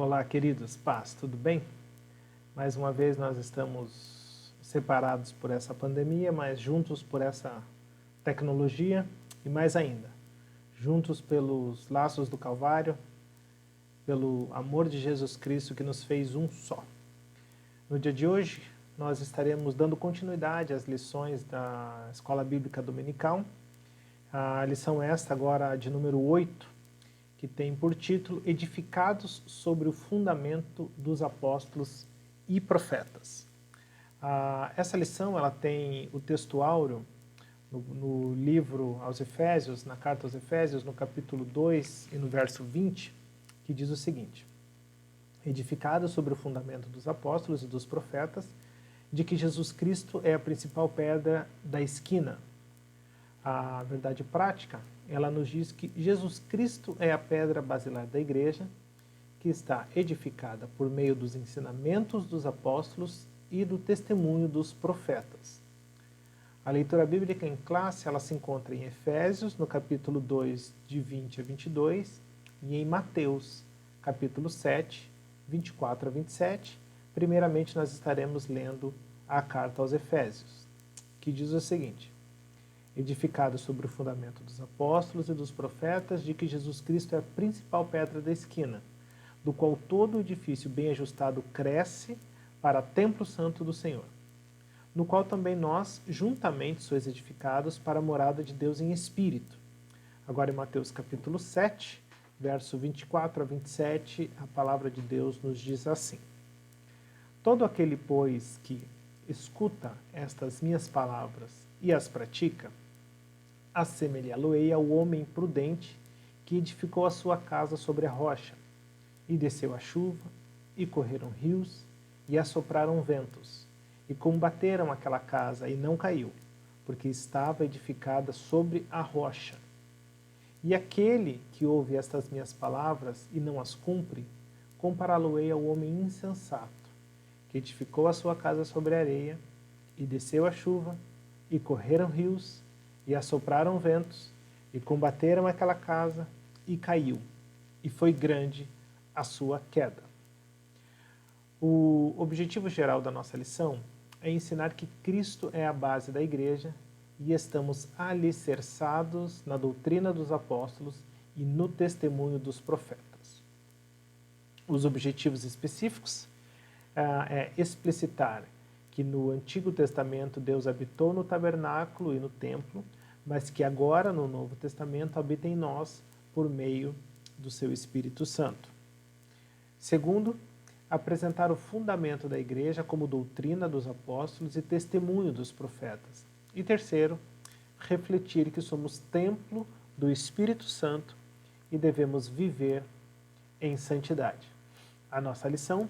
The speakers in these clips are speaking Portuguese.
Olá, queridos, paz, tudo bem? Mais uma vez nós estamos separados por essa pandemia, mas juntos por essa tecnologia e mais ainda, juntos pelos laços do Calvário, pelo amor de Jesus Cristo que nos fez um só. No dia de hoje, nós estaremos dando continuidade às lições da Escola Bíblica Dominical. A lição esta agora de número 8, que tem por título Edificados sobre o Fundamento dos Apóstolos e Profetas. Essa lição ela tem o texto áureo no livro aos Efésios, na carta aos Efésios, no capítulo 2 e no verso 20, que diz o seguinte: Edificados sobre o fundamento dos apóstolos e dos profetas, de que Jesus Cristo é a principal pedra da esquina. A verdade prática, ela nos diz que Jesus Cristo é a pedra basilar da igreja, que está edificada por meio dos ensinamentos dos apóstolos e do testemunho dos profetas. A leitura bíblica em classe, ela se encontra em Efésios, no capítulo 2, de 20 a 22, e em Mateus, capítulo 7, 24 a 27. Primeiramente, nós estaremos lendo a carta aos Efésios, que diz o seguinte: Edificado sobre o fundamento dos apóstolos e dos profetas, de que Jesus Cristo é a principal pedra da esquina, do qual todo o edifício bem ajustado cresce para templo santo do Senhor, no qual também nós, juntamente, sois edificados para a morada de Deus em Espírito. Agora em Mateus capítulo 7, verso 24 a 27, a palavra de Deus nos diz assim: Todo aquele, pois, que escuta estas minhas palavras e as pratica, assemelhá-lo-ei ao homem prudente que edificou a sua casa sobre a rocha, e desceu a chuva, e correram rios, e assopraram ventos, e combateram aquela casa, e não caiu, porque estava edificada sobre a rocha. E aquele que ouve estas minhas palavras e não as cumpre, compará-lo-ei ao homem insensato, que edificou a sua casa sobre a areia, e desceu a chuva, e correram rios, e assopraram ventos, e combateram aquela casa, e caiu, e foi grande a sua queda. O objetivo geral da nossa lição é ensinar que Cristo é a base da igreja e estamos alicerçados na doutrina dos apóstolos e no testemunho dos profetas. Os objetivos específicos é explicitar que no Antigo Testamento Deus habitou no tabernáculo e no templo, mas que agora no Novo Testamento habita em nós por meio do seu Espírito Santo. Segundo, apresentar o fundamento da igreja como doutrina dos apóstolos e testemunho dos profetas. E terceiro, refletir que somos templo do Espírito Santo e devemos viver em santidade. A nossa lição,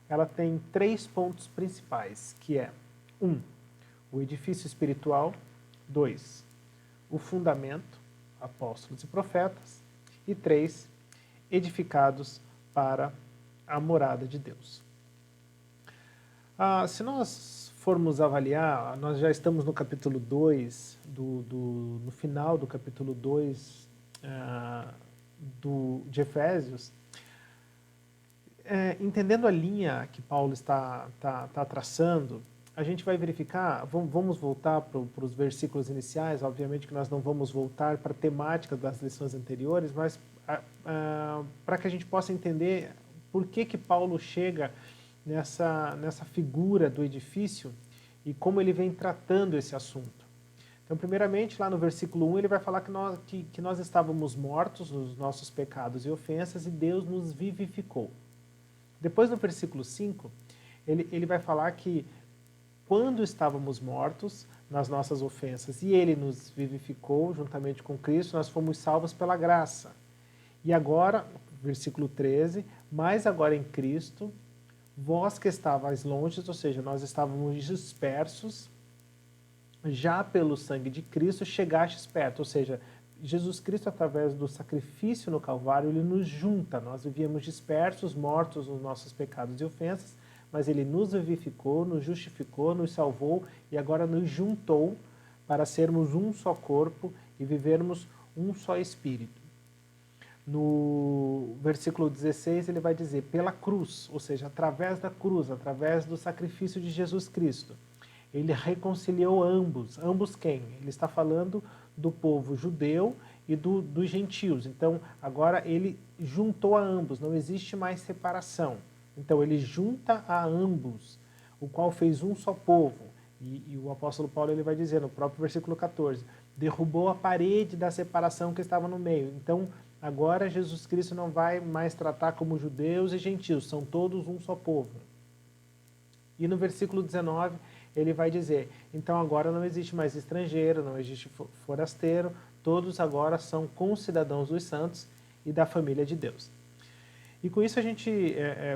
ela tem 3 pontos principais, que é 1. O edifício espiritual. 2. O fundamento, apóstolos e profetas. E 3. Edificados para a morada de Deus. Se nós formos avaliar, nós já estamos no capítulo 2, no final do capítulo 2 de Efésios. Entendendo a linha que Paulo está traçando, a gente vai verificar, vamos voltar para os versículos iniciais, obviamente que nós não vamos voltar para a temática das lições anteriores, mas para que a gente possa entender por que Paulo chega nessa figura do edifício e como ele vem tratando esse assunto. Então, primeiramente, lá no versículo 1, ele vai falar que nós estávamos mortos nos nossos pecados e ofensas e Deus nos vivificou. Depois, no versículo 5, ele vai falar que quando estávamos mortos nas nossas ofensas e ele nos vivificou juntamente com Cristo, nós fomos salvos pela graça. E agora, versículo 13, mas agora em Cristo, vós que estavais longe, ou seja, nós estávamos dispersos, já pelo sangue de Cristo chegastes perto, ou seja, Jesus Cristo, através do sacrifício no Calvário, ele nos junta. Nós vivíamos dispersos, mortos nos nossos pecados e ofensas, mas ele nos vivificou, nos justificou, nos salvou e agora nos juntou para sermos um só corpo e vivermos um só espírito. No versículo 16 ele vai dizer, pela cruz, ou seja, através da cruz, através do sacrifício de Jesus Cristo, ele reconciliou ambos. Ambos quem? Ele está falando do povo judeu e dos gentios. Então, agora ele juntou a ambos, não existe mais separação. Então, ele junta a ambos, o qual fez um só povo. E o apóstolo Paulo ele vai dizer no próprio versículo 14, derrubou a parede da separação que estava no meio. Então, agora Jesus Cristo não vai mais tratar como judeus e gentios, são todos um só povo. E no versículo 19, ele vai dizer, então agora não existe mais estrangeiro, não existe forasteiro, todos agora são concidadãos dos santos e da família de Deus. E com isso a gente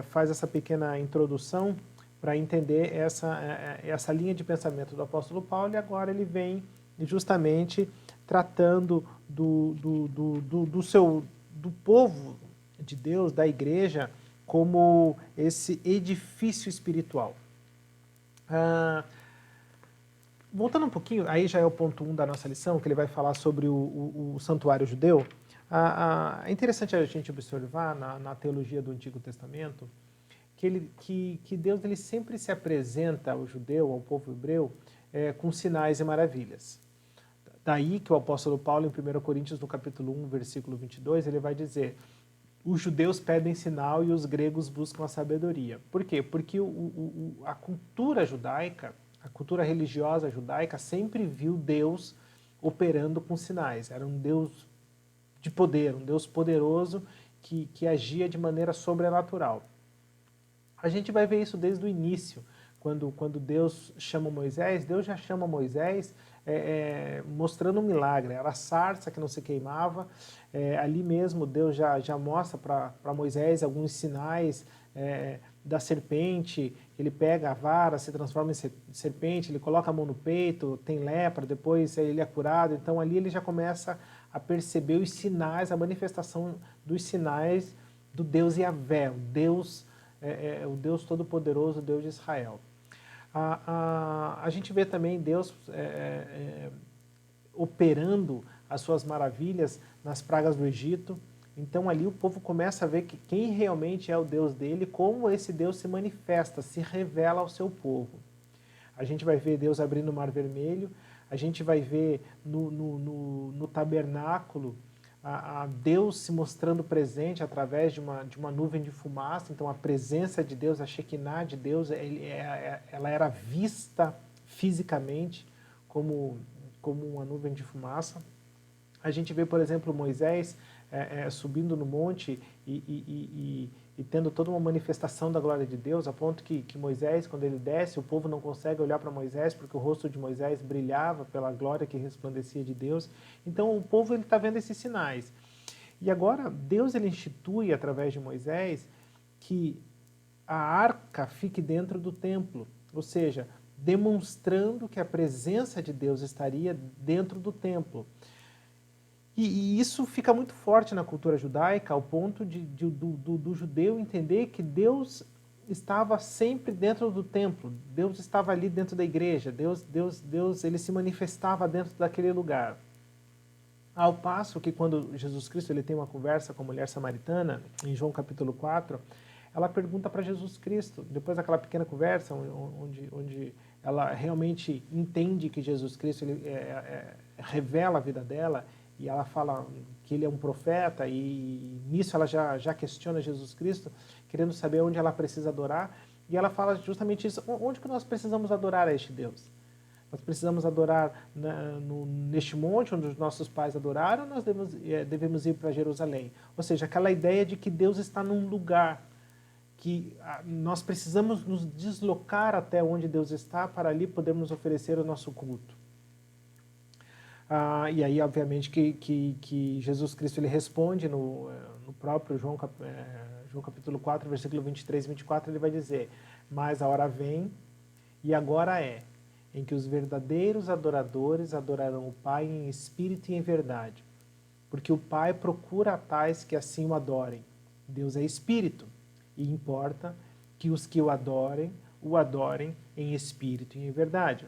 faz essa pequena introdução para entender essa linha de pensamento do apóstolo Paulo, e agora ele vem justamente tratando do povo de Deus, da igreja, como esse edifício espiritual. Voltando um pouquinho, aí já é o ponto 1 da nossa lição, que ele vai falar sobre o santuário judeu. É interessante a gente observar na teologia do Antigo Testamento que Deus ele sempre se apresenta ao judeu, ao povo hebreu, com sinais e maravilhas. Daí que o apóstolo Paulo, em 1 Coríntios, no capítulo 1, versículo 22, ele vai dizer, os judeus pedem sinal e os gregos buscam a sabedoria. Por quê? Porque a cultura judaica, a cultura religiosa judaica sempre viu Deus operando com sinais. Era um Deus de poder, um Deus poderoso que agia de maneira sobrenatural. A gente vai ver isso desde o início, quando Deus chama Moisés, Deus já chama Moisés mostrando um milagre. Era a sarça que não se queimava, ali mesmo Deus já mostra para Moisés alguns sinais da serpente. Ele pega a vara, se transforma em serpente, ele coloca a mão no peito, tem lepra, depois ele é curado. Então ali ele já começa a perceber os sinais, a manifestação dos sinais do Deus Yahvé, o Deus Todo-Poderoso, o Deus de Israel. A gente vê também Deus operando as suas maravilhas nas pragas do Egito. Então ali o povo começa a ver que quem realmente é o Deus dele, como esse Deus se manifesta, se revela ao seu povo. A gente vai ver Deus abrindo o Mar Vermelho, a gente vai ver no tabernáculo a Deus se mostrando presente através de uma nuvem de fumaça. Então a presença de Deus, a Shekinah de Deus, ela era vista fisicamente como uma nuvem de fumaça. A gente vê, por exemplo, Moisés subindo no monte e tendo toda uma manifestação da glória de Deus, a ponto que Moisés, quando ele desce, o povo não consegue olhar para Moisés, porque o rosto de Moisés brilhava pela glória que resplandecia de Deus. Então o povo está vendo esses sinais. E agora Deus ele institui, através de Moisés, que a arca fique dentro do templo, ou seja, demonstrando que a presença de Deus estaria dentro do templo. E isso fica muito forte na cultura judaica, ao ponto do judeu entender que Deus estava sempre dentro do templo, Deus estava ali dentro da igreja, Deus ele se manifestava dentro daquele lugar. Ao passo que quando Jesus Cristo ele tem uma conversa com a mulher samaritana, em João capítulo 4, ela pergunta para Jesus Cristo, depois daquela pequena conversa, onde ela realmente entende que Jesus Cristo ele, revela a vida dela, e ela fala que ele é um profeta, e nisso ela já questiona Jesus Cristo, querendo saber onde ela precisa adorar, e ela fala justamente isso, onde que nós precisamos adorar a este Deus? Nós precisamos adorar neste monte onde os nossos pais adoraram, ou nós devemos ir para Jerusalém? Ou seja, aquela ideia de que Deus está num lugar, que nós precisamos nos deslocar até onde Deus está para ali podermos oferecer o nosso culto. E aí, obviamente, que Jesus Cristo ele responde no próprio João capítulo 4, versículo 23 e 24, ele vai dizer, mas a hora vem, e agora é, em que os verdadeiros adoradores adorarão o Pai em espírito e em verdade, porque o Pai procura tais que assim o adorem. Deus é espírito, e importa que os que o adorem em espírito e em verdade.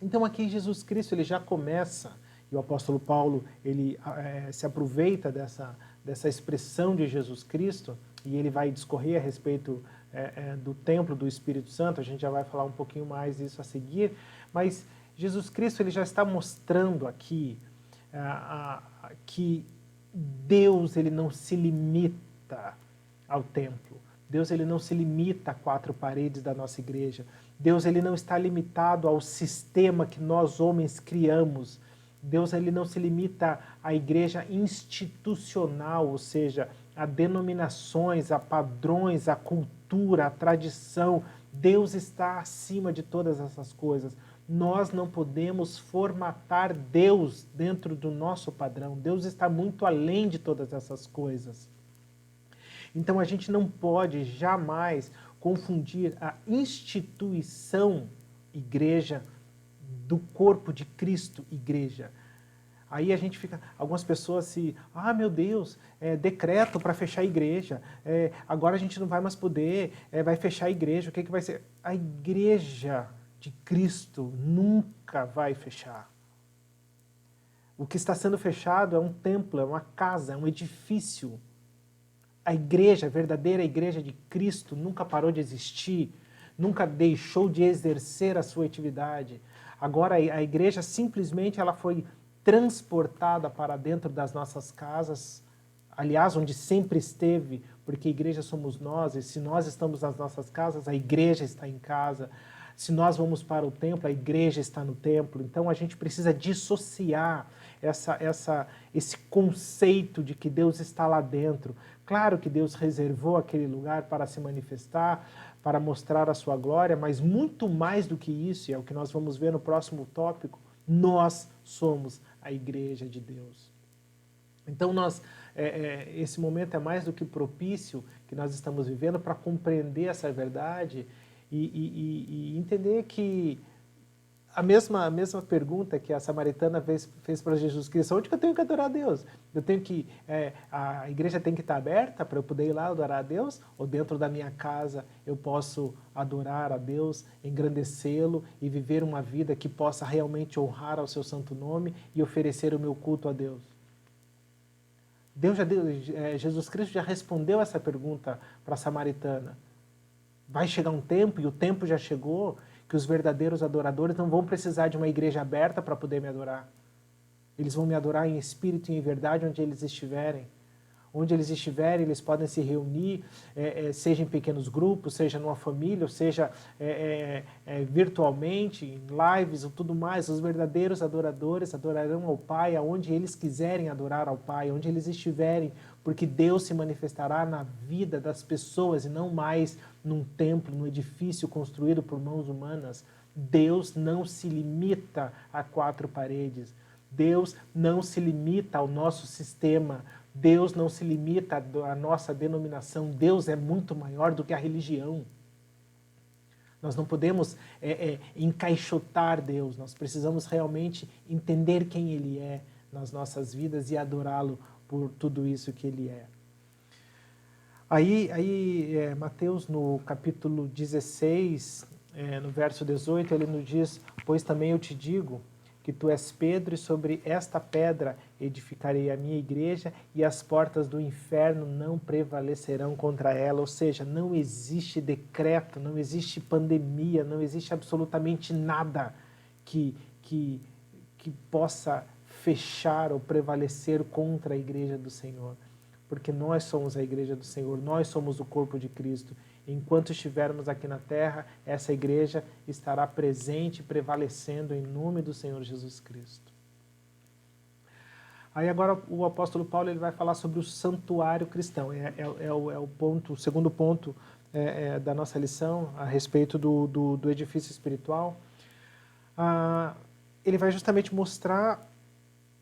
Então aqui Jesus Cristo ele já começa, e o apóstolo Paulo ele se aproveita dessa expressão de Jesus Cristo, e ele vai discorrer a respeito do templo do Espírito Santo, a gente já vai falar um pouquinho mais disso a seguir, mas Jesus Cristo ele já está mostrando aqui que Deus ele não se limita ao templo. Deus ele não se limita a 4 paredes da nossa igreja. Deus ele não está limitado ao sistema que nós homens criamos. Deus ele não se limita à igreja institucional, ou seja, a denominações, a padrões, a cultura, a tradição. Deus está acima de todas essas coisas. Nós não podemos formatar Deus dentro do nosso padrão. Deus está muito além de todas essas coisas. Então a gente não pode jamais confundir a instituição igreja do corpo de Cristo, igreja. Aí a gente fica, algumas pessoas meu Deus, decreto para fechar a igreja, agora a gente não vai mais poder, vai fechar a igreja, o que vai ser? A igreja de Cristo nunca vai fechar. O que está sendo fechado é um templo, é uma casa, é um edifício. A igreja, a verdadeira igreja de Cristo nunca parou de existir, nunca deixou de exercer a sua atividade. Agora a igreja simplesmente ela foi transportada para dentro das nossas casas, aliás, onde sempre esteve, porque a igreja somos nós, e se nós estamos nas nossas casas, a igreja está em casa. Se nós vamos para o templo, a igreja está no templo. Então a gente precisa dissociar esse conceito de que Deus está lá dentro. Claro que Deus reservou aquele lugar para se manifestar, para mostrar a sua glória, mas muito mais do que isso, e é o que nós vamos ver no próximo tópico, nós somos a igreja de Deus. Então esse momento é mais do que propício que nós estamos vivendo para compreender essa verdade e entender que a mesma pergunta que a samaritana fez para Jesus Cristo: onde que eu tenho que adorar a Deus? A igreja tem que estar aberta para eu poder ir lá adorar a Deus? Ou dentro da minha casa eu posso adorar a Deus, engrandecê-lo e viver uma vida que possa realmente honrar ao seu santo nome e oferecer o meu culto a Deus? Jesus Cristo já respondeu essa pergunta para a samaritana. Vai chegar um tempo, e o tempo já chegou, que os verdadeiros adoradores não vão precisar de uma igreja aberta para poder me adorar. Eles vão me adorar em espírito e em verdade onde eles estiverem. Onde eles estiverem, eles podem se reunir, seja em pequenos grupos, seja numa família, ou seja virtualmente, em lives ou tudo mais. Os verdadeiros adoradores adorarão ao Pai aonde eles quiserem adorar ao Pai, onde eles estiverem, porque Deus se manifestará na vida das pessoas e não mais num templo, num edifício construído por mãos humanas. Deus não se limita a 4 paredes. Deus não se limita ao nosso sistema. Deus não se limita à nossa denominação. Deus é muito maior do que a religião. Nós não podemos encaixotar Deus. Nós precisamos realmente entender quem Ele é nas nossas vidas e adorá-lo por tudo isso que Ele é. Aí Mateus, no capítulo 16, no verso 18, ele nos diz: pois também eu te digo que tu és Pedro, e sobre esta pedra edificarei a minha igreja, e as portas do inferno não prevalecerão contra ela. Ou seja, não existe decreto, não existe pandemia, não existe absolutamente nada que possa fechar ou prevalecer contra a igreja do Senhor. Porque nós somos a igreja do Senhor, nós somos o corpo de Cristo. Enquanto estivermos aqui na terra, essa igreja estará presente, prevalecendo em nome do Senhor Jesus Cristo. Aí agora o apóstolo Paulo ele vai falar sobre o santuário cristão. O segundo ponto da nossa lição a respeito do edifício espiritual. Ele vai justamente mostrar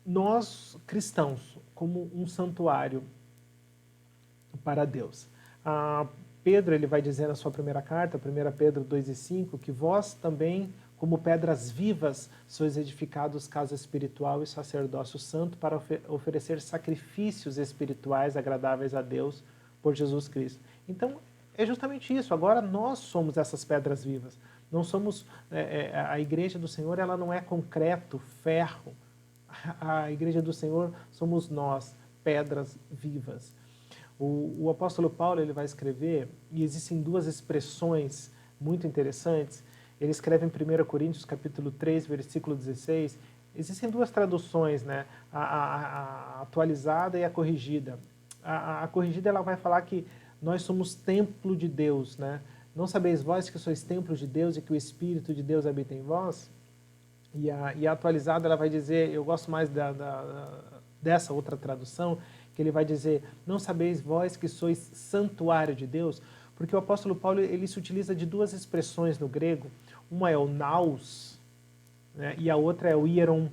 nós cristãos como um santuário para Deus. Pedro ele vai dizer na sua primeira carta, 1 Pedro 2:5, que vós também, como pedras vivas, sois edificados casa espiritual e sacerdócio santo para oferecer sacrifícios espirituais agradáveis a Deus por Jesus Cristo. Então, é justamente isso. Agora nós somos essas pedras vivas. Não somos a igreja do Senhor, ela não é concreto, ferro. A igreja do Senhor somos nós. pedras vivas. O apóstolo Paulo ele vai escrever, e existem duas expressões muito interessantes. Ele escreve em 1 Coríntios capítulo 3, versículo 16. Existem duas traduções, né? A atualizada e a corrigida. A corrigida ela vai falar que nós somos templo de Deus, né? Não sabeis vós que sois templo de Deus e que o Espírito de Deus habita em vós? E a atualizada ela vai dizer, eu gosto mais dessa outra tradução, que ele vai dizer, não sabeis vós que sois santuário de Deus? Porque o apóstolo Paulo ele se utiliza de duas expressões no grego, uma é o naos, né, e a outra é o hieron.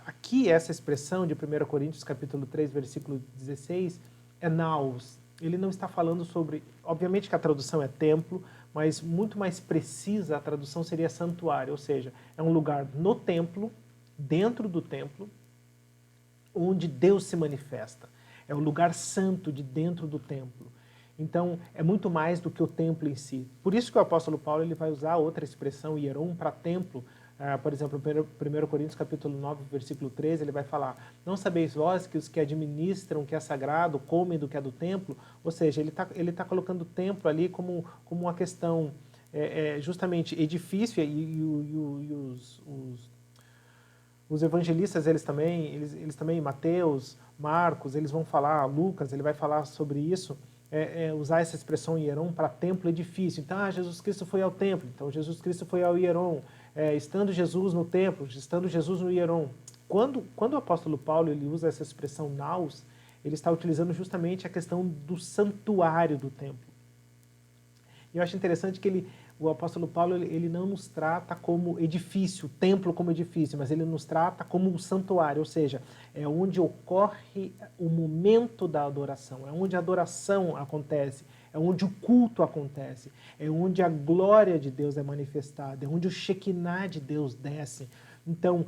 Aqui essa expressão de 1 Coríntios capítulo 3, versículo 16, é naos. Ele não está falando sobre, obviamente que a tradução é templo, mas muito mais precisa a tradução seria santuário, ou seja, é um lugar no templo, dentro do templo, onde Deus se manifesta. É o lugar santo de dentro do templo. Então, é muito mais do que o templo em si. Por isso que o apóstolo Paulo ele vai usar outra expressão, hieron, para templo. Por exemplo, 1 Coríntios capítulo 9, versículo 13, ele vai falar, não sabeis vós que os que administram o que é sagrado comem do que é do templo? Ou seja, ele tá colocando o templo ali como uma questão justamente edifício, e os evangelistas, eles também, Mateus, Marcos, eles vão falar, Lucas, ele vai falar sobre isso, usar essa expressão hieron para templo, edifício. Então, Jesus Cristo foi ao templo, então Jesus Cristo foi ao hieron, estando Jesus no templo, estando Jesus no hieron. Quando o apóstolo Paulo ele usa essa expressão naos, ele está utilizando justamente a questão do santuário do templo. E eu acho interessante que o apóstolo Paulo ele não nos trata como edifício, templo como edifício, mas ele nos trata como um santuário, ou seja, é onde ocorre o momento da adoração, é onde a adoração acontece, é onde o culto acontece, é onde a glória de Deus é manifestada, é onde o Shekinah de Deus desce. Então,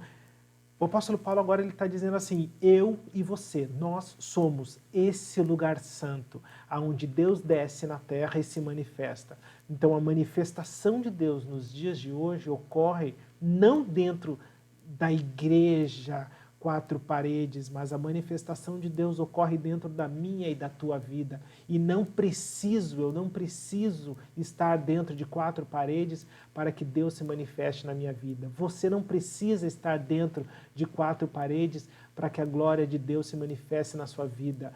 o apóstolo Paulo agora ele está dizendo assim, eu e você, nós somos esse lugar santo, aonde Deus desce na terra e se manifesta. Então a manifestação de Deus nos dias de hoje ocorre não dentro da igreja, quatro paredes, mas a manifestação de Deus ocorre dentro da minha e da tua vida. E eu não preciso estar dentro de quatro paredes para que Deus se manifeste na minha vida. Você não precisa estar dentro de quatro paredes para que a glória de Deus se manifeste na sua vida.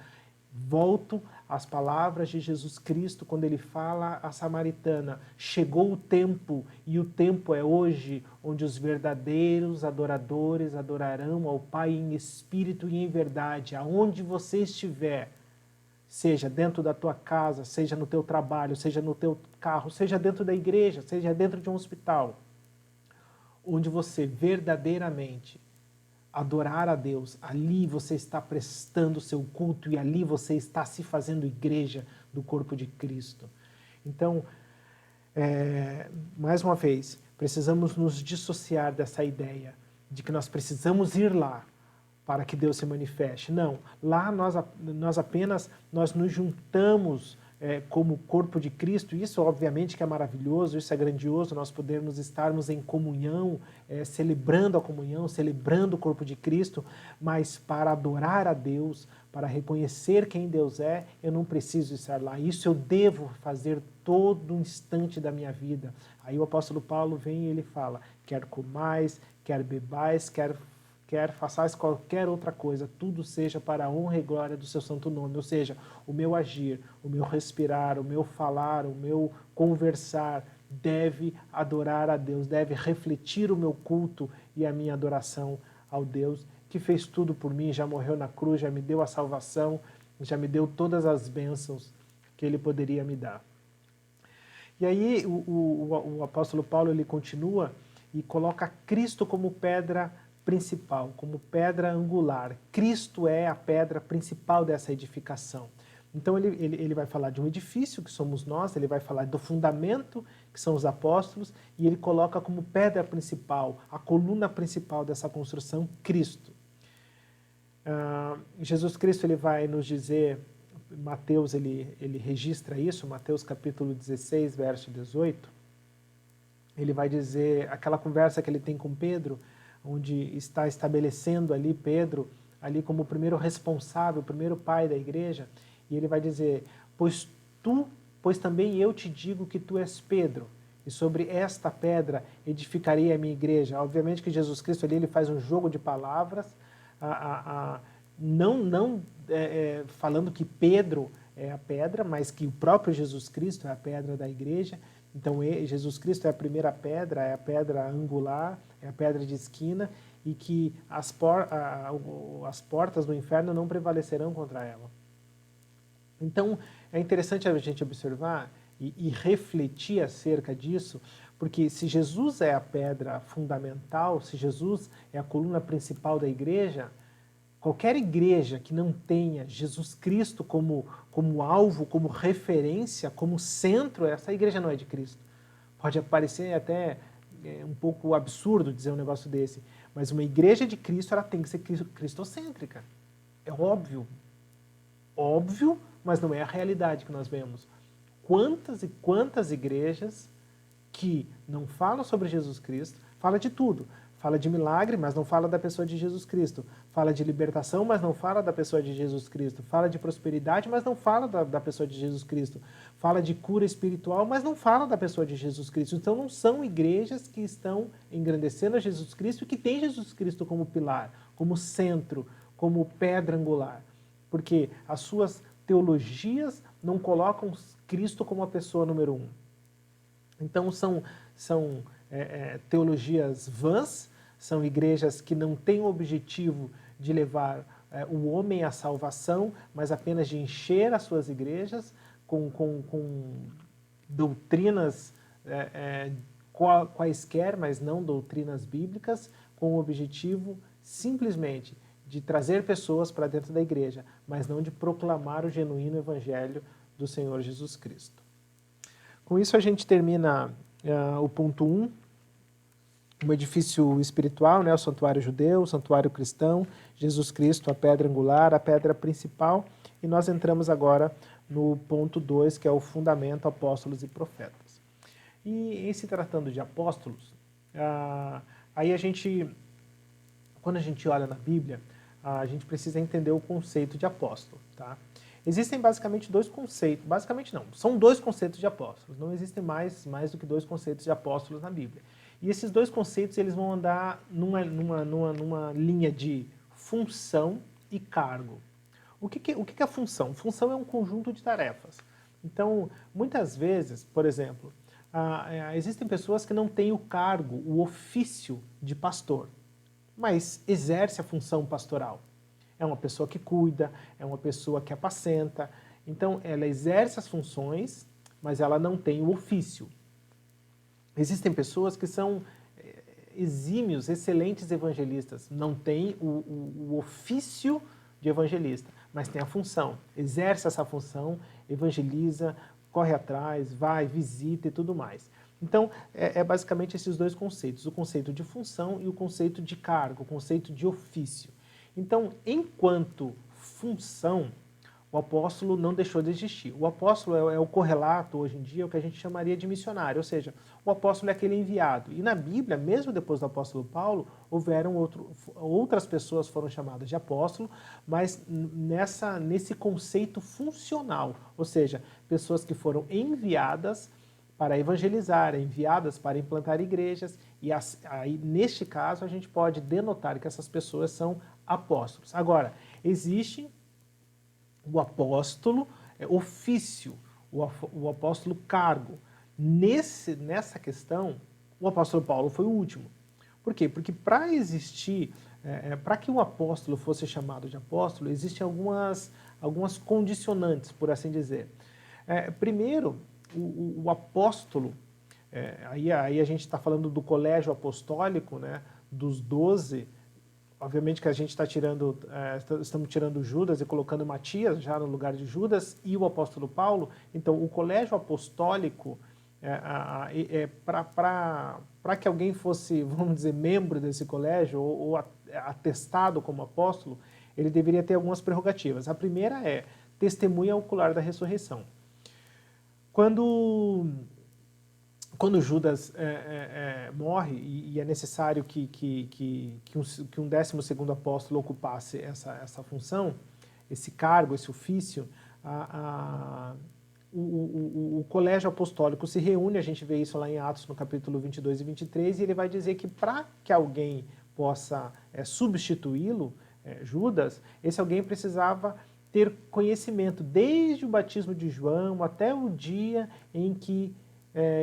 Volto às palavras de Jesus Cristo quando ele fala à samaritana, chegou o tempo, e o tempo é hoje, onde os verdadeiros adoradores adorarão ao Pai em espírito e em verdade, aonde você estiver, seja dentro da tua casa, seja no teu trabalho, seja no teu carro, seja dentro da igreja, seja dentro de um hospital, onde você verdadeiramente adorar a Deus, ali você está prestando o seu culto e ali você está se fazendo igreja do corpo de Cristo. Então, mais uma vez, precisamos nos dissociar dessa ideia de que nós precisamos ir lá para que Deus se manifeste. Não, lá nós apenas nos juntamos como corpo de Cristo. Isso obviamente que é maravilhoso, isso é grandioso, nós podermos estarmos em comunhão, celebrando a comunhão, celebrando o corpo de Cristo, mas para adorar a Deus, para reconhecer quem Deus é, eu não preciso estar lá. Isso eu devo fazer todo instante da minha vida. Aí o apóstolo Paulo vem e ele fala, quer comais, quer bebais, quer façais qualquer outra coisa, tudo seja para a honra e glória do seu santo nome. Ou seja, o meu agir, o meu respirar, o meu falar, o meu conversar deve adorar a Deus, deve refletir o meu culto e a minha adoração ao Deus que fez tudo por mim, já morreu na cruz, já me deu a salvação, já me deu todas as bênçãos que Ele poderia me dar. E aí o apóstolo Paulo ele continua e coloca Cristo como pedra principal, como pedra angular. Cristo é a pedra principal dessa edificação. Então ele vai falar de um edifício, que somos nós, ele vai falar do fundamento, que são os apóstolos, e ele coloca como pedra principal, a coluna principal dessa construção, Cristo. Jesus Cristo ele vai nos dizer, Mateus ele registra isso, Mateus capítulo 16, verso 18, ele vai dizer, aquela conversa que ele tem com Pedro, onde está estabelecendo ali Pedro ali como o primeiro responsável, o primeiro pai da igreja, e ele vai dizer, pois também eu te digo que tu és Pedro, e sobre esta pedra edificarei a minha igreja. Obviamente que Jesus Cristo ali ele faz um jogo de palavras, não falando que Pedro é a pedra, mas que o próprio Jesus Cristo é a pedra da igreja. Então Jesus Cristo é a primeira pedra, é a pedra angular, é a pedra de esquina, e que as portas do inferno não prevalecerão contra ela. Então é interessante a gente observar e refletir acerca disso, porque se Jesus é a pedra fundamental, se Jesus é a coluna principal da igreja, qualquer igreja que não tenha Jesus Cristo como alvo, como referência, como centro, essa igreja não é de Cristo. Pode parecer até um pouco absurdo dizer um negócio desse, mas uma igreja de Cristo ela tem que ser cristocêntrica. É óbvio. Óbvio, mas não é a realidade que nós vemos. Quantas e quantas igrejas que não falam sobre Jesus Cristo, fala de tudo. Fala de milagre, mas não fala da pessoa de Jesus Cristo. Fala de libertação, mas não fala da pessoa de Jesus Cristo. Fala de prosperidade, mas não fala da pessoa de Jesus Cristo. Fala de cura espiritual, mas não fala da pessoa de Jesus Cristo. Então não são igrejas que estão engrandecendo a Jesus Cristo e que têm Jesus Cristo como pilar, como centro, como pedra angular. Porque as suas teologias não colocam Cristo como a pessoa número um. Então são teologias vãs, são igrejas que não têm o objetivo de levar o homem à salvação, mas apenas de encher as suas igrejas com doutrinas quaisquer, mas não doutrinas bíblicas, com o objetivo simplesmente de trazer pessoas para dentro da igreja, mas não de proclamar o genuíno evangelho do Senhor Jesus Cristo. Com isso a gente termina o ponto 1, um edifício espiritual, né, o santuário judeu, o santuário cristão, Jesus Cristo, a pedra angular, a pedra principal, e nós entramos agora no ponto 2, que é o fundamento, apóstolos e profetas. E em se tratando de apóstolos, aí quando a gente olha na Bíblia, a gente precisa entender o conceito de apóstolo, tá? Existem basicamente dois conceitos, basicamente não, são dois conceitos de apóstolos, não existem mais do que dois conceitos de apóstolos na Bíblia. E esses dois conceitos eles vão andar numa linha de função e cargo. O que é função? Função é um conjunto de tarefas. Então, muitas vezes, por exemplo, existem pessoas que não têm o cargo, o ofício de pastor, mas exerce a função pastoral. É uma pessoa que cuida, é uma pessoa que apacenta. Então, ela exerce as funções, mas ela não tem o ofício. Existem pessoas que são exímios, excelentes evangelistas, não têm o ofício de evangelista, mas tem a função, exerce essa função, evangeliza, corre atrás, vai, visita e tudo mais. Então, basicamente esses dois conceitos, o conceito de função e o conceito de cargo, o conceito de ofício. Então, enquanto função, o apóstolo não deixou de existir. O apóstolo é o correlato, hoje em dia, o que a gente chamaria de missionário, ou seja, o apóstolo é aquele enviado. E na Bíblia, mesmo depois do apóstolo Paulo, outras pessoas foram chamadas de apóstolo, mas nesse conceito funcional, ou seja, pessoas que foram enviadas para evangelizar, enviadas para implantar igrejas, e aí, neste caso, a gente pode denotar que essas pessoas são apóstolos. Agora, existe o apóstolo ofício, o apóstolo cargo. Nessa questão, o apóstolo Paulo foi o último. Por quê? Porque para existir, para que um apóstolo fosse chamado de apóstolo, existem algumas condicionantes, por assim dizer. Primeiro, o apóstolo, aí a gente está falando do colégio apostólico, né, dos 12. Obviamente que a gente estamos tirando Judas e colocando Matias já no lugar de Judas e o apóstolo Paulo. Então, o colégio apostólico, para que alguém fosse, vamos dizer, membro desse colégio ou atestado como apóstolo, ele deveria ter algumas prerrogativas. A primeira é testemunha ocular da ressurreição. Quando quando Judas morre e é necessário que um 12º apóstolo ocupasse essa função, esse cargo, esse ofício, o colégio apostólico se reúne, a gente vê isso lá em Atos no capítulo 22 e 23, e ele vai dizer que para que alguém possa substituí-lo, Judas, esse alguém precisava ter conhecimento desde o batismo de João até o dia em que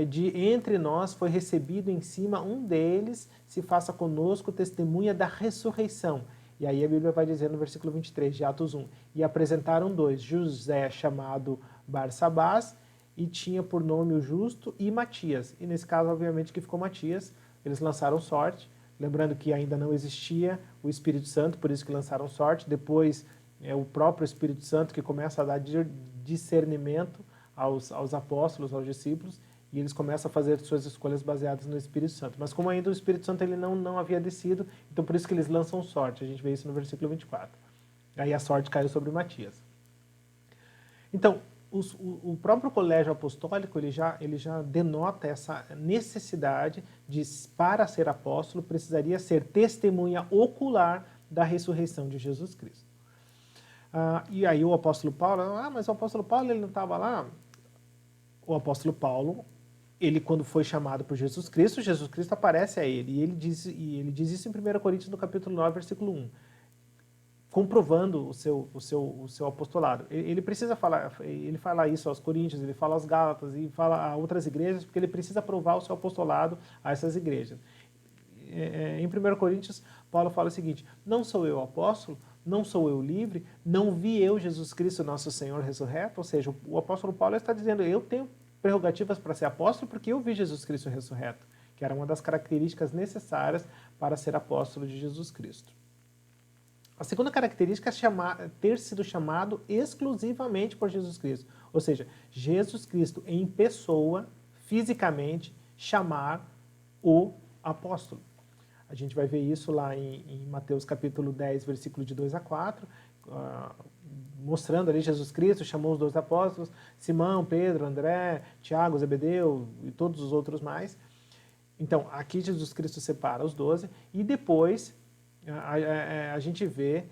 de entre nós foi recebido em cima um deles, se faça conosco testemunha da ressurreição. E aí a Bíblia vai dizer no versículo 23 de Atos 1, e apresentaram dois, José chamado Barsabás, e tinha por nome o Justo, e Matias. E nesse caso, obviamente, que ficou Matias, eles lançaram sorte, lembrando que ainda não existia o Espírito Santo, por isso que lançaram sorte. Depois é o próprio Espírito Santo que começa a dar discernimento aos apóstolos, aos discípulos, e eles começam a fazer suas escolhas baseadas no Espírito Santo. Mas como ainda o Espírito Santo ele não havia descido, então por isso que eles lançam sorte. A gente vê isso no versículo 24. Aí a sorte caiu sobre Matias. Então, o próprio colégio apostólico ele já denota essa necessidade de, para ser apóstolo, precisaria ser testemunha ocular da ressurreição de Jesus Cristo. E aí o apóstolo Paulo, mas o apóstolo Paulo ele não estava lá? O apóstolo Paulo, ele quando foi chamado por Jesus Cristo aparece a ele, e ele diz isso em 1 Coríntios no capítulo 9, versículo 1, comprovando o seu apostolado. Ele precisa falar, ele fala isso aos Coríntios, ele fala aos Gálatas e fala a outras igrejas, porque ele precisa provar o seu apostolado a essas igrejas. Em 1 Coríntios, Paulo fala o seguinte: não sou eu apóstolo, não sou eu livre, não vi eu Jesus Cristo, nosso Senhor ressurreto. Ou seja, o apóstolo Paulo está dizendo, eu tenho prerrogativas para ser apóstolo porque eu vi Jesus Cristo ressurreto, que era uma das características necessárias para ser apóstolo de Jesus Cristo. A segunda característica é ter sido chamado exclusivamente por Jesus Cristo. Ou seja, Jesus Cristo em pessoa, fisicamente, chamar o apóstolo. A gente vai ver isso lá em Mateus capítulo 10, versículo de 2 a 4, mostrando ali Jesus Cristo chamou os 12 apóstolos, Simão, Pedro, André, Tiago, Zebedeu e todos os outros mais. Então, aqui Jesus Cristo separa os 12 e depois a gente vê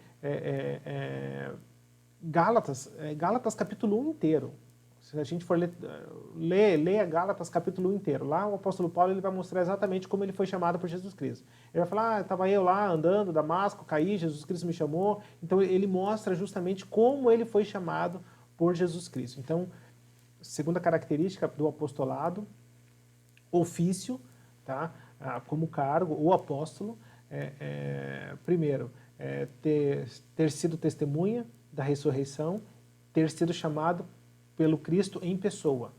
Gálatas capítulo 1 inteiro. Se a gente for ler Gálatas capítulo 1 inteiro, lá o apóstolo Paulo ele vai mostrar exatamente como ele foi chamado por Jesus Cristo. Ele vai falar, estava eu lá andando, Damasco, caí, Jesus Cristo me chamou. Então ele mostra justamente como ele foi chamado por Jesus Cristo. Então, segunda característica do apostolado, ofício, tá? Como cargo, o apóstolo, primeiro, ter sido testemunha da ressurreição, ter sido chamado pelo Cristo em pessoa.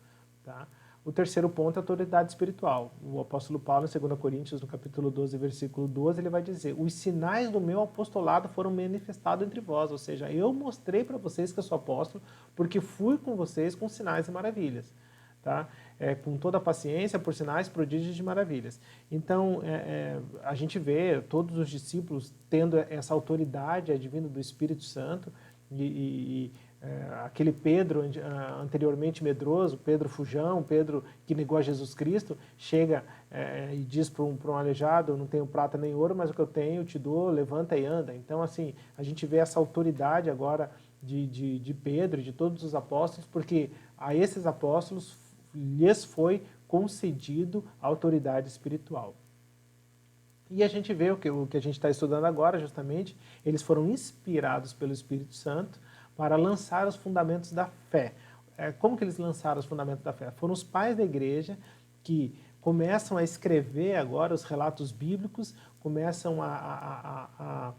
Tá? O terceiro ponto é a autoridade espiritual. O apóstolo Paulo, em 2 Coríntios, no capítulo 12, versículo 12, ele vai dizer, os sinais do meu apostolado foram manifestados entre vós, ou seja, eu mostrei para vocês que eu sou apóstolo, porque fui com vocês com sinais e maravilhas. Tá? Com toda a paciência, por sinais, prodígios e maravilhas. Então, a gente vê todos os discípulos tendo essa autoridade advinda do Espírito Santo, aquele Pedro anteriormente medroso, Pedro fujão, Pedro que negou a Jesus Cristo, chega e diz para um aleijado, não tenho prata nem ouro, mas o que eu tenho eu te dou, levanta e anda. Então, assim, a gente vê essa autoridade agora de Pedro e de todos os apóstolos, porque a esses apóstolos lhes foi concedido a autoridade espiritual. E a gente vê o que a gente está estudando agora, justamente, eles foram inspirados pelo Espírito Santo para lançar os fundamentos da fé. Como que eles lançaram os fundamentos da fé? Foram os pais da igreja que começam a escrever agora os relatos bíblicos, começam a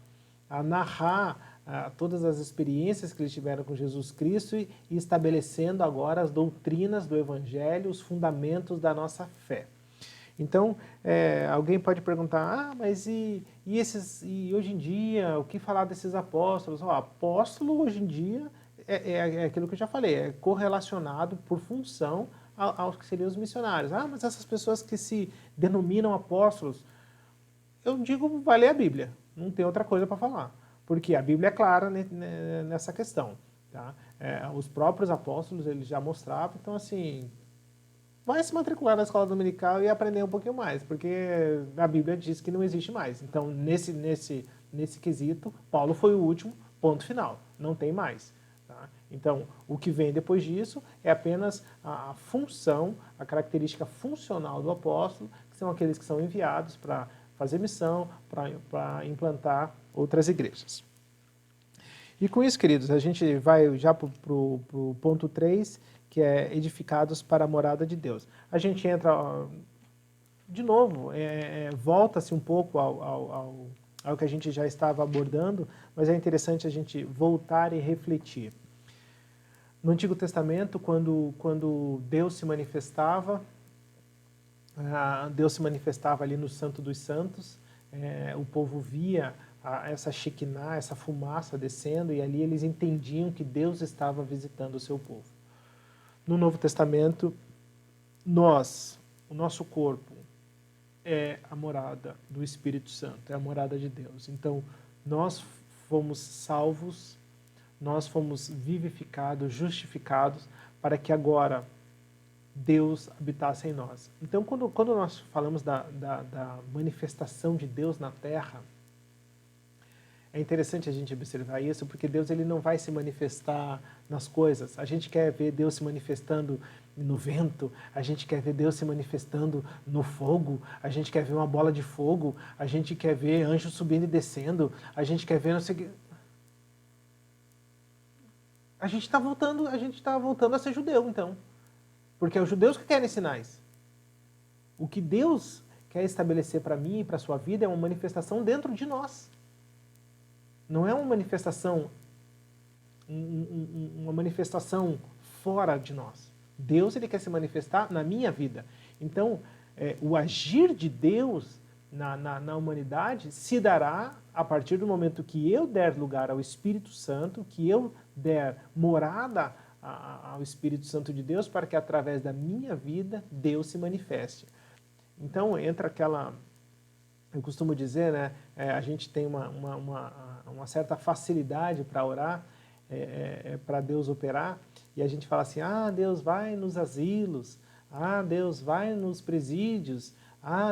narrar todas as experiências que eles tiveram com Jesus Cristo e estabelecendo agora as doutrinas do Evangelho, os fundamentos da nossa fé. Então, alguém pode perguntar, mas e hoje em dia, o que falar desses apóstolos? Apóstolo, hoje em dia, é aquilo que eu já falei, é correlacionado por função aos que seriam os missionários. Mas essas pessoas que se denominam apóstolos, eu digo, vai ler a Bíblia, não tem outra coisa para falar, porque a Bíblia é clara nessa questão. Tá? Os próprios apóstolos, eles já mostravam, então assim, vai se matricular na escola dominical e aprender um pouquinho mais, porque a Bíblia diz que não existe mais. Então, nesse quesito, Paulo foi o último, ponto final, não tem mais. Tá? Então, o que vem depois disso é apenas a função, a característica funcional do apóstolo, que são aqueles que são enviados para fazer missão, para implantar outras igrejas. E com isso, queridos, a gente vai já para o ponto 3, que é edificados para a morada de Deus. A gente entra, de novo, volta-se um pouco ao que a gente já estava abordando, mas é interessante a gente voltar e refletir. No Antigo Testamento, quando Deus se manifestava ali no Santo dos Santos, o povo via essa Shekinah, essa fumaça descendo, e ali eles entendiam que Deus estava visitando o seu povo. No Novo Testamento, o nosso corpo é a morada do Espírito Santo, é a morada de Deus. Então, nós fomos salvos, nós fomos vivificados, justificados, para que agora Deus habitasse em nós. Então, quando nós falamos da manifestação de Deus na Terra, é interessante a gente observar isso, porque Deus ele não vai se manifestar nas coisas. A gente quer ver Deus se manifestando no vento, a gente quer ver Deus se manifestando no fogo, a gente quer ver uma bola de fogo, a gente quer ver anjos subindo e descendo, a gente quer ver não sei o que. A gente está voltando a ser judeu, então. Porque é os judeus que querem sinais. O que Deus quer estabelecer para mim e para a sua vida é uma manifestação dentro de nós. Não é uma manifestação fora de nós. Deus ele quer se manifestar na minha vida. Então, o agir de Deus na humanidade se dará a partir do momento que eu der lugar ao Espírito Santo, que eu der morada ao Espírito Santo de Deus, para que através da minha vida Deus se manifeste. Então entra aquela... Eu costumo dizer, né, a gente tem uma certa facilidade para orar, para Deus operar, e a gente fala assim, Deus vai nos asilos, Deus vai nos presídios,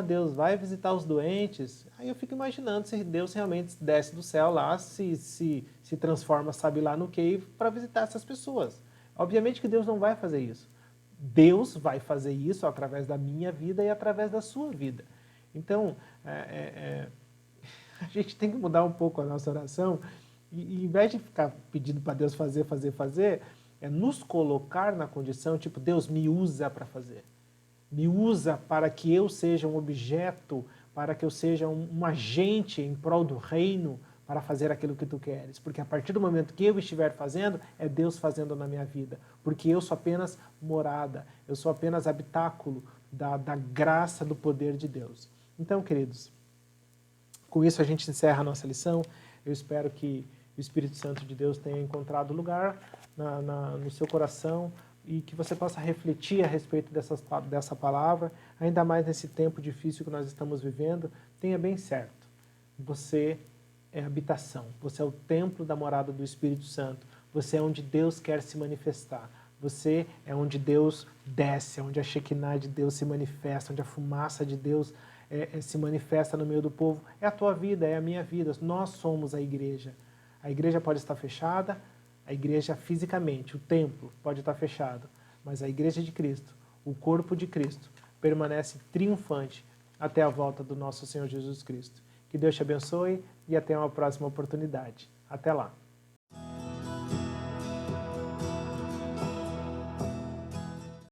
Deus vai visitar os doentes. Aí eu fico imaginando se Deus realmente desce do céu lá, se transforma, sabe lá no que, para visitar essas pessoas. Obviamente que Deus não vai fazer isso. Deus vai fazer isso através da minha vida e através da sua vida. Então, a gente tem que mudar um pouco a nossa oração e em vez de ficar pedindo para Deus fazer, é nos colocar na condição, tipo, Deus me usa para fazer. Me usa para que eu seja um objeto, para que eu seja um agente em prol do reino, para fazer aquilo que tu queres. Porque a partir do momento que eu estiver fazendo, é Deus fazendo na minha vida. Porque eu sou apenas morada, eu sou apenas habitáculo da graça, do poder de Deus. Então, queridos, com isso a gente encerra a nossa lição. Eu espero que o Espírito Santo de Deus tenha encontrado lugar no seu coração e que você possa refletir a respeito dessa palavra, ainda mais nesse tempo difícil que nós estamos vivendo. Tenha bem certo, você é habitação, você é o templo da morada do Espírito Santo, você é onde Deus quer se manifestar, você é onde Deus desce, onde a Shekinah de Deus se manifesta, onde a fumaça de Deus se manifesta no meio do povo. É a tua vida, é a minha vida, nós somos a igreja. A igreja pode estar fechada, a igreja fisicamente, o templo pode estar fechado, mas a igreja de Cristo, o corpo de Cristo, permanece triunfante até a volta do nosso Senhor Jesus Cristo. Que Deus te abençoe e até uma próxima oportunidade. Até lá.